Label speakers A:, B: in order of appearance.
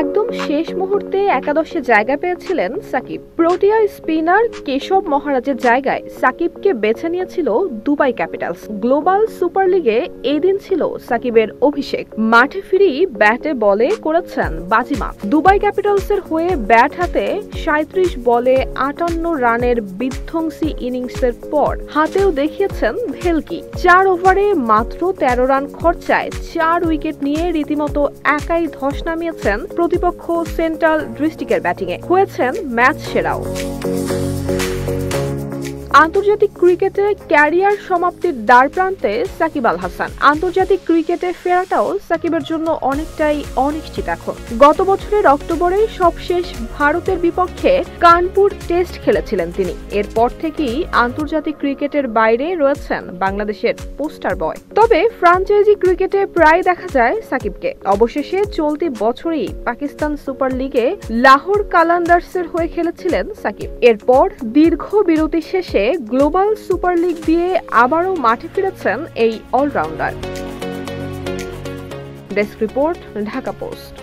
A: একদম শেষ মুহূর্তে একাদশে জায়গা পেয়েছিলেন সাকিব। প্রোটিয়া স্পিনার কেশব মহারাজের জায়গায় সাকিবকে বেছে নিয়েছিল দুবাই ক্যাপিটালস। গ্লোবাল সুপার লিগে এই দিন ছিল সাকিবের অভিষেক। মাঠে ফিরি ব্যাটে বলে করেছেন বাজিমাত। দুবাই ক্যাপিটালসের হয়ে ব্যাট হাতে ৩৭ বলে ৫৮ রানের বিধ্বংসী ইনিংসের পর হাতেও দেখিয়েছেন ভেলকি। ৪ ওভারে মাত্র ১৩ রান খরচায় ৪ উইকেট নিয়ে রীতিমতো একাই ধস নামিয়েছেন প্রতিপক্ষ সেন্ট্রাল ডিস্ট্রিক্টের ব্যাটিংয়ে। হয়েছেন ম্যাচ সেরাও। আন্তর্জাতিক ক্রিকেটে ক্যারিয়ার সমাপ্তির দ্বারপ্রান্তে সাকিব আল হাসান। আন্তর্জাতিক ক্রিকেটে ফেরাটাও সাকিবের জন্য অনেকটাই অনিশ্চিত এখন। গত বছরের অক্টোবরে সবশেষ ভারতের বিপক্ষে কানপুর টেস্ট খেলেছিলেন তিনি। এরপর থেকেই আন্তর্জাতিক ক্রিকেটের বাইরে রয়েছেন বাংলাদেশের পোস্টার বয়। তবে ফ্র্যাঞ্চাইজি ক্রিকেটে প্রায় দেখা যায় সাকিবকে। অবশেষে চলতি বছরেই পাকিস্তান সুপার লিগে লাহোর কালান্দার্সের হয়ে খেলেছিলেন সাকিব। এরপর দীর্ঘ বিরতি শেষে গ্লোবাল সুপার লিগ দিয়ে আবারও মাঠে ফিরেছেন এই allrounder. Desk report, Dhaka post.